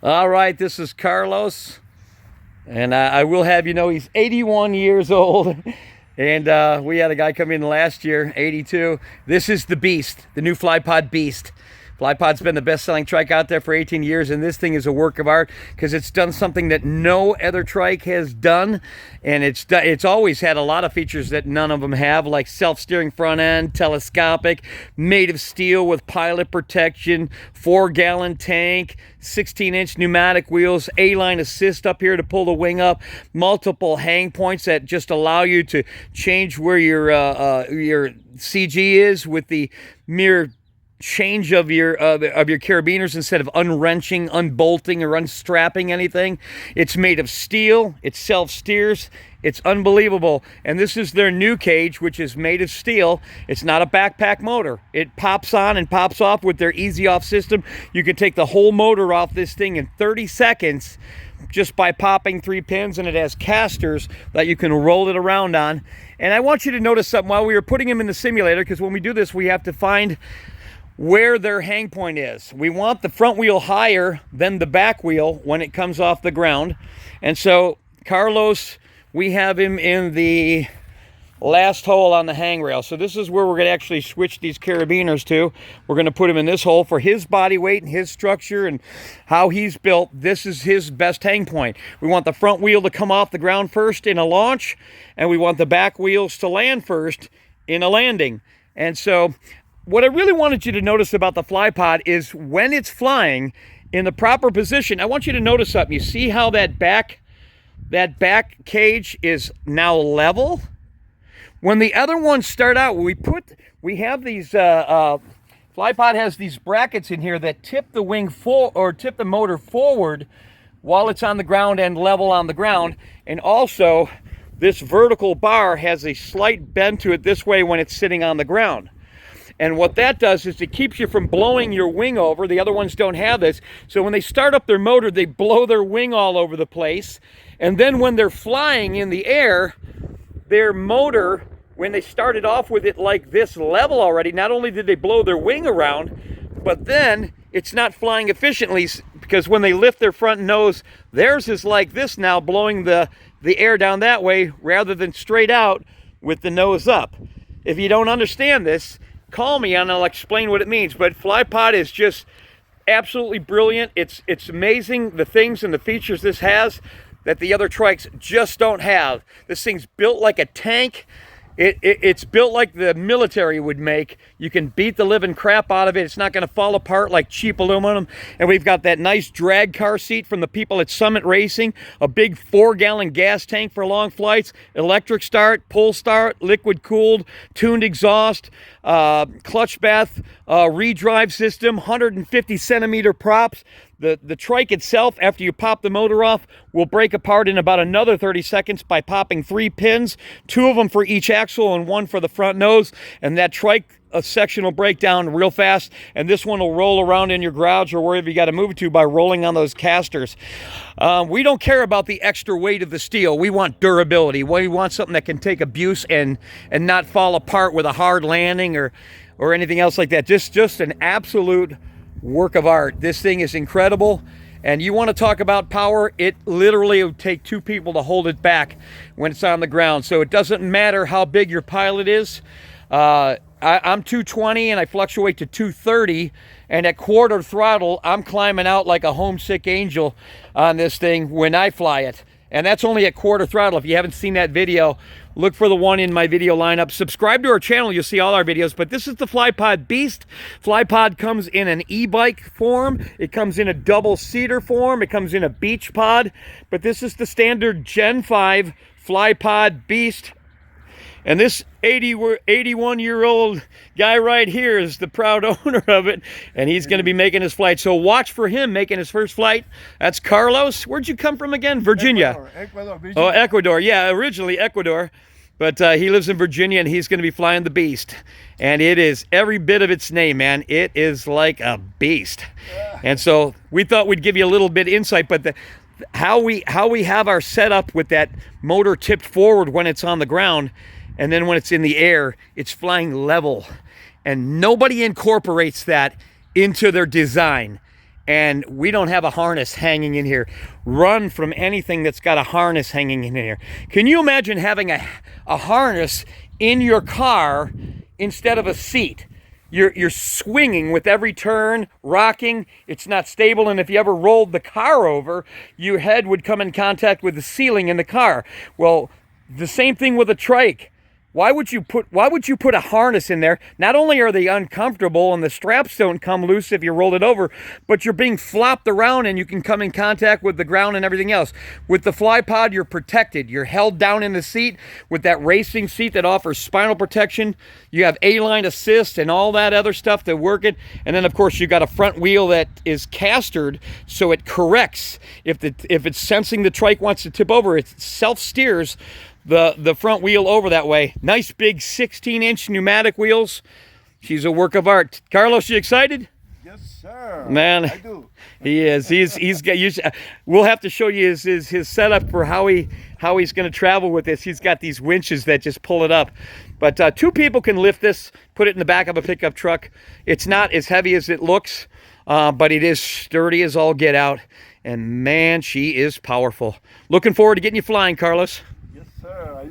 All right, this is Carlos, and I will have you know he's 81 years old. And we had a guy come in last year, 82. This is the Beast, the new FlyPod Beast. FlyPod's been the best-selling trike out there for 18 years, and this thing is a work of art because it's done something that no other trike has done, and it's always had a lot of features that none of them have, like self-steering front end, telescopic, made of steel with pilot protection, 4-gallon tank, 16-inch pneumatic wheels, A-line assist up here to pull the wing up, multiple hang points that just allow you to change where your CG is with the mere change of your carabiners instead of unwrenching, unbolting, or unstrapping anything. It's made of steel. It self-steers. It's unbelievable. And this is their new cage, which is made of steel. It's not a backpack motor. It pops on and pops off with their easy off system. You can take the whole motor off this thing in 30 seconds just by popping 3 pins, and it has casters that you can roll it around on. And I want you to notice something while we were putting them in the simulator, because when we do this, we have to find where their hang point is. We want the front wheel higher than the back wheel when it comes off the ground. And so Carlos, we have him in the last hole on the hangrail. So this is where we're going to actually switch these carabiners to. We're going to put him in this hole for his body weight and his structure and how he's built. This is his best hang point. We want the front wheel to come off the ground first in a launch, and we want the back wheels to land first in a landing. And so what I really wanted you to notice about the FlyPod is when it's flying in the proper position, I want you to notice something. You see how that back cage is now level? When the other ones start out, we have these, FlyPod has these brackets in here that tip the wing tip the motor forward while it's on the ground and level on the ground. And also, this vertical bar has a slight bend to it this way when it's sitting on the ground. And what that does is it keeps you from blowing your wing over. The other ones don't have this. So when they start up their motor, they blow their wing all over the place. And then when they're flying in the air, their motor, when they started off with it like this level already, not only did they blow their wing around, but then it's not flying efficiently, because when they lift their front nose, theirs is like this now, blowing the air down that way rather than straight out with the nose up. If you don't understand this, call me and I'll explain what it means. But FlyPod is just absolutely brilliant. It's amazing the things and the features this has that the other trikes just don't have. This thing's built like a tank. It's built like the military would make. You can beat the living crap out of it. It's not going to fall apart like cheap aluminum. And we've got that nice drag car seat from the people at Summit Racing, a big 4-gallon gas tank for long flights, electric start, pull start, liquid cooled, tuned exhaust, clutch bath, redrive system, 150 centimeter props. The trike itself, after you pop the motor off, will break apart in about another 30 seconds by popping 3 pins, 2 of them for each axle and 1 for the front nose. And that trike section will break down real fast, and this one will roll around in your garage or wherever you got to move it to by rolling on those casters. We don't care about the extra weight of the steel. We want durability. We want something that can take abuse and not fall apart with a hard landing or anything else like that. Just an absolute work of art. This thing is incredible. And you want to talk about power, it literally would take 2 people to hold it back when it's on the ground. So it doesn't matter how big your pilot is. I'm 220 and I fluctuate to 230, and at quarter throttle I'm climbing out like a homesick angel on this thing when I fly it. And that's only at quarter throttle. If you haven't seen that video, look for the one in my video lineup. Subscribe to our channel, you'll see all our videos. But this is the FlyPod Beast. FlyPod comes in an e-bike form. It comes in a double-seater form. It comes in a beach pod. But this is the standard Gen 5 FlyPod Beast. And this 81-year-old guy right here is the proud owner of it, and he's going to be making his flight. So watch for him making his first flight. That's Carlos. Where'd you come from again? Virginia. Ecuador. Oh, Ecuador. Yeah, originally Ecuador. But he lives in Virginia, and he's going to be flying the Beast. And it is every bit of its name, man. It is like a beast. And so we thought we'd give you a little bit insight, but how we have our setup with that motor tipped forward when it's on the ground, and then when it's in the air, it's flying level. And nobody incorporates that into their design. and we don't have a harness hanging in here. Run from anything that's got a harness hanging in here. Can you imagine having a harness in your car instead of a seat? You're swinging with every turn, rocking. It's not stable, and if you ever rolled the car over, your head would come in contact with the ceiling in the car. Well, the same thing with a trike. Why would you put a harness in there? Not only are they uncomfortable and the straps don't come loose if you roll it over, but you're being flopped around and you can come in contact with the ground and everything else. With the FlyPod, you're protected. You're held down in the seat with that racing seat that offers spinal protection. You have A-line assist and all that other stuff to work it. And then, of course, you got a front wheel that is castered, so it corrects. If it's sensing the trike wants to tip over, it self-steers the front wheel over that way. Nice big 16-inch pneumatic wheels. She's a work of art. Carlos, you excited? Yes, sir. Man, I do. He is. He's got. We'll have to show you his setup for how he's going to travel with this. He's got these winches that just pull it up. But 2 people can lift this, put it in the back of a pickup truck. It's not as heavy as it looks, but it is sturdy as all get out. And man, she is powerful. Looking forward to getting you flying, Carlos. Yes, sir.